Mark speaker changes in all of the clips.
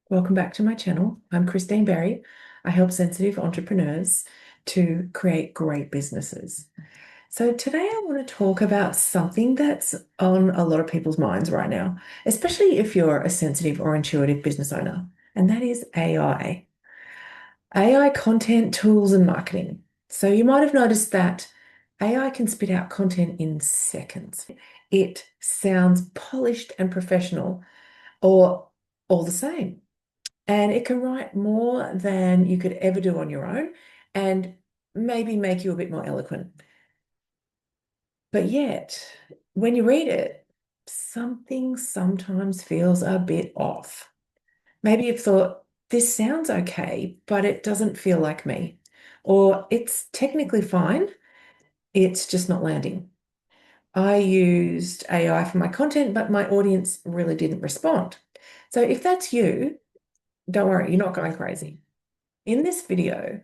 Speaker 1: Welcome back to my channel. I'm Christine Berry. I help sensitive entrepreneurs to create great businesses. So today I want to talk about something that's on a lot of people's minds right now, especially if you're a sensitive or intuitive business owner, and that is AI. AI content, tools, and marketing. So you might have noticed that AI can spit out content in seconds. It sounds polished and professional, or all the same. And it can write more than you could ever do on your own and maybe make you a bit more eloquent. But yet, when you read it, something sometimes feels a bit off. Maybe you've thought, this sounds okay, but it doesn't feel like me. Or it's technically fine, it's just not landing. I used AI for my content, but my audience really didn't respond. So if that's you, don't worry, you're not going crazy. In this video,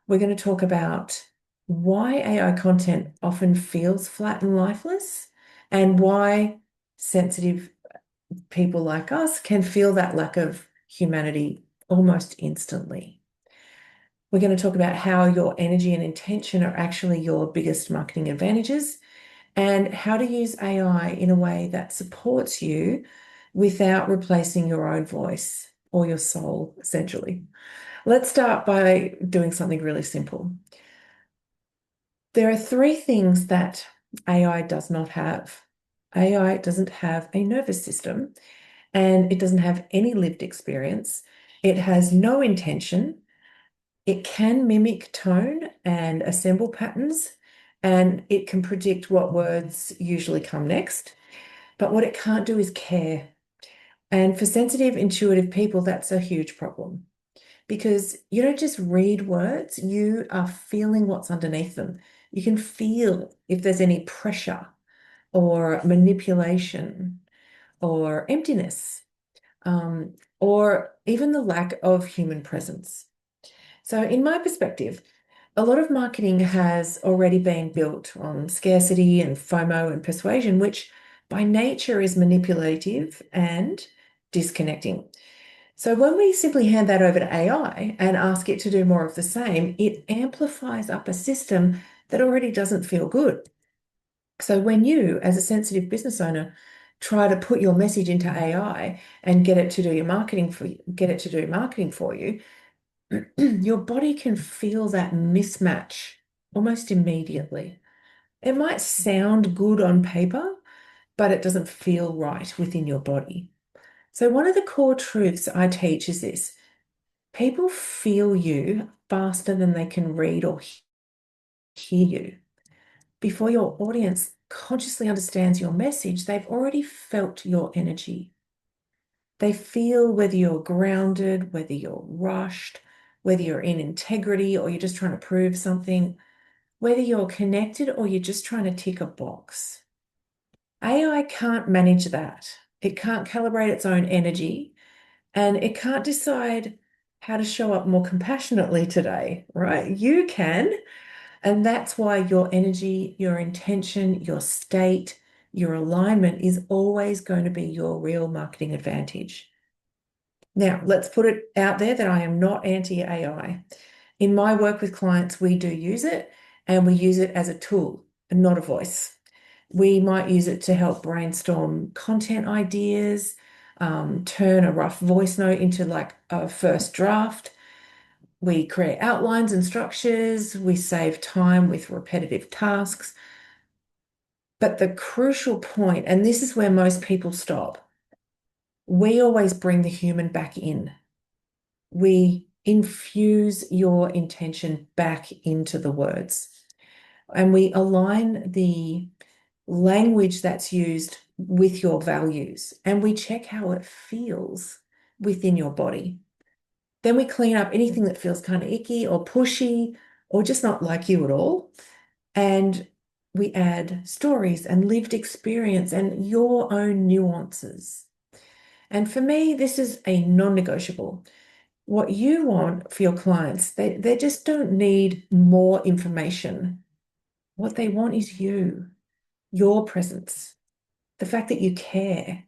Speaker 1: we're going to talk about why AI content often feels flat and lifeless, and why sensitive people like us can feel that lack of humanity almost instantly. We're going to talk about how your energy and intention are actually your biggest marketing advantages, and how to use AI in a way that supports you without replacing your own voice or your soul, essentially. Let's start by doing something really simple. There are three things that AI does not have. AI doesn't have a nervous system, and it doesn't have any lived experience. It has no intention. It can mimic tone and assemble patterns, and it can predict what words usually come next. But what it can't do is care. And for sensitive, intuitive people, that's a huge problem, because you don't just read words, you are feeling what's underneath them. You can feel if there's any pressure or manipulation or emptiness, or even the lack of human presence. So, in my perspective, a lot of marketing has already been built on scarcity and FOMO and persuasion, which by nature is manipulative and disconnecting. So when we simply hand that over to AI and ask it to do more of the same, it amplifies up a system that already doesn't feel good. So when you, as a sensitive business owner, try to put your message into AI and get it to do your marketing for you, get it to do marketing for you, your body can feel that mismatch almost immediately. It might sound good on paper, but it doesn't feel right within your body. So one of the core truths I teach is this: people feel you faster than they can read or hear you. Before your audience consciously understands your message, they've already felt your energy. They feel whether you're grounded, whether you're rushed, whether you're in integrity or you're just trying to prove something, whether you're connected or you're just trying to tick a box. AI can't manage that. It can't calibrate its own energy, and it can't decide how to show up more compassionately today, right? You can. And that's why your energy, your intention, your state, your alignment is always going to be your real marketing advantage. Now, let's put it out there that I am not anti-AI. In my work with clients, we do use it, and we use it as a tool and not a voice. We might use it to help brainstorm content ideas, turn a rough voice note into like a first draft. We create outlines and structures. We save time with repetitive tasks. But the crucial point, and this is where most people stop, we always bring the human back in. We infuse your intention back into the words, and we align the language that's used with your values, and we check how it feels within your body. Then we clean up anything that feels kind of icky or pushy or just not like you at all. And we add stories and lived experience and your own nuances. And for me, this is a non-negotiable. What you want for your clients, they just don't need more information. What they want is you, your presence, the fact that you care.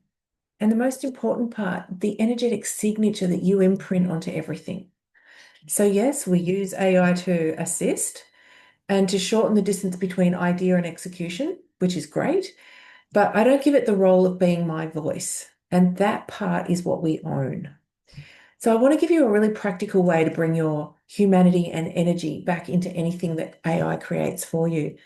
Speaker 1: And the most important part, the energetic signature that you imprint onto everything. So, yes, we use AI to assist and to shorten the distance between idea and execution, which is great. But I don't give it the role of being my voice. And that part is what we own. So I want to give you a really practical way to bring your humanity and energy back into anything that AI creates for you.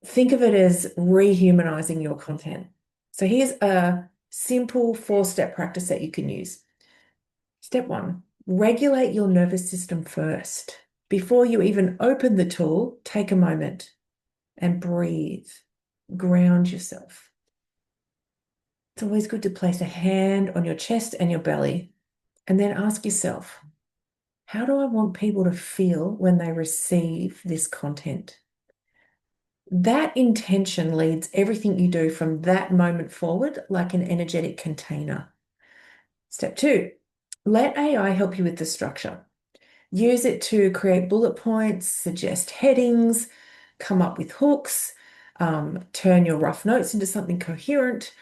Speaker 1: Think of it as rehumanizing your content. So here's a simple 4-step practice that you can use. Step 1, regulate your nervous system first. Before you even open the tool, take a moment and breathe. Ground yourself. It's always good to place a hand on your chest and your belly and then ask yourself, how do I want people to feel when they receive this content? That intention leads everything you do from that moment forward like an energetic container. Step 2, let AI help you with the structure. Use it to create bullet points, suggest headings, come up with hooks, turn your rough notes into something coherent,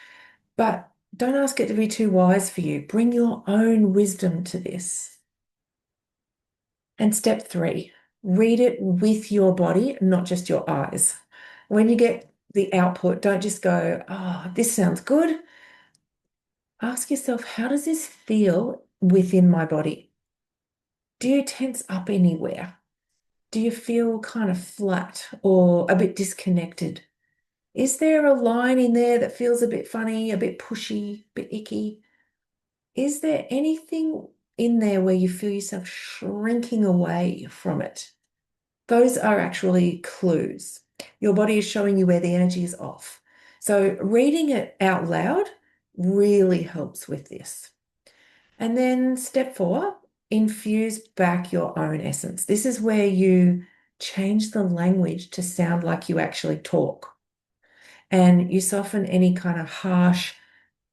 Speaker 1: but don't ask it to be too wise for you. Bring your own wisdom to this. And step 3, read it with your body, not just your eyes. When you get the output, don't just go, oh, this sounds good. Ask yourself, how does this feel within my body? Do you tense up anywhere? Do you feel kind of flat or a bit disconnected? Is there a line in there that feels a bit funny, a bit pushy, a bit icky? Is there anything in there where you feel yourself shrinking away from it? Those are actually clues. Your body is showing you where the energy is off. So reading it out loud really helps with this. And then step 4, infuse back your own essence. This is where you change the language to sound like you actually talk. And you soften any kind of harsh,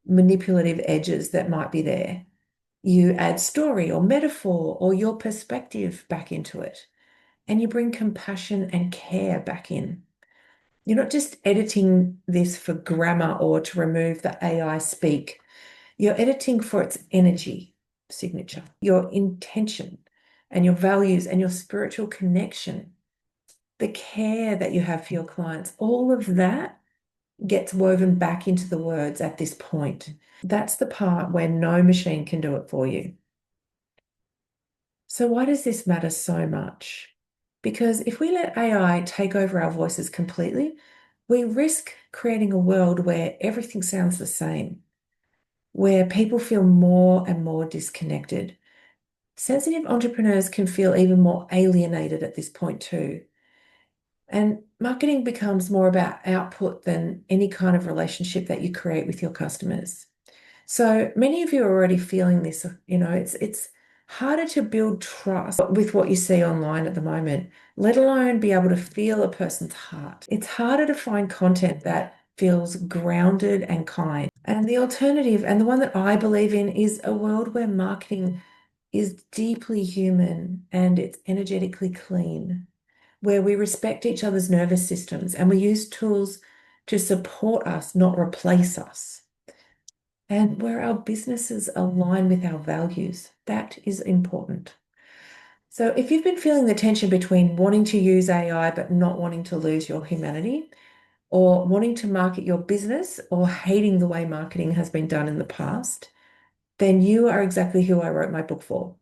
Speaker 1: manipulative edges that might be there. You add story or metaphor or your perspective back into it. And you bring compassion and care back in. You're not just editing this for grammar or to remove the AI speak. You're editing for its energy signature, your intention and your values and your spiritual connection, the care that you have for your clients. All of that gets woven back into the words at this point. That's the part where no machine can do it for you. So why does this matter so much? Because if we let AI take over our voices completely, we risk creating a world where everything sounds the same, where people feel more and more disconnected. Sensitive entrepreneurs can feel even more alienated at this point too. And marketing becomes more about output than any kind of relationship that you create with your customers. So many of you are already feeling this, it's harder to build trust with what you see online at the moment, let alone be able to feel a person's heart. It's harder to find content that feels grounded and kind. And the alternative, and the one that I believe in, is a world where marketing is deeply human and it's energetically clean, where we respect each other's nervous systems and we use tools to support us, not replace us, and where our businesses align with our values. That is important. So if you've been feeling the tension between wanting to use AI but not wanting to lose your humanity, or wanting to market your business or hating the way marketing has been done in the past, then you are exactly who I wrote my book for.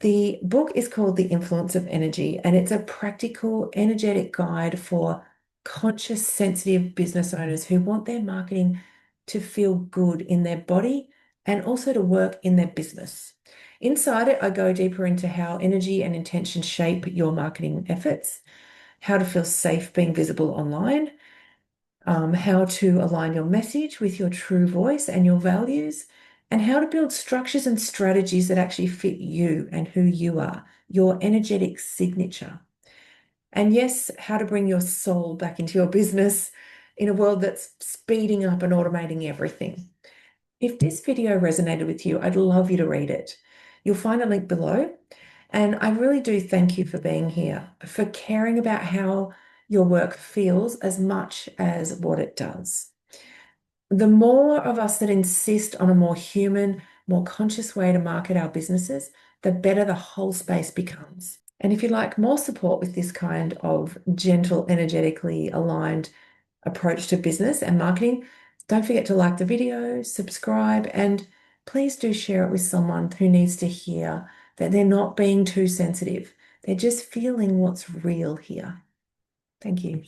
Speaker 1: The book is called The Influence of Energy, and it's a practical, energetic guide for conscious, sensitive business owners who want their marketing to feel good in their body and also to work in their business. Inside it, I go deeper into how energy and intention shape your marketing efforts, how to feel safe being visible online, how to align your message with your true voice and your values, and how to build structures and strategies that actually fit you and who you are, your energetic signature. And yes, how to bring your soul back into your business in a world that's speeding up and automating everything. If this video resonated with you, I'd love you to read it. You'll find a link below. And I really do thank you for being here, for caring about how your work feels as much as what it does. the more of us that insist on a more human, more conscious way to market our businesses, the better the whole space becomes. And if you'd like more support with this kind of gentle, energetically aligned approach to business and marketing, don't forget to like the video, subscribe, and please do share it with someone who needs to hear that they're not being too sensitive. They're just feeling what's real here. Thank you.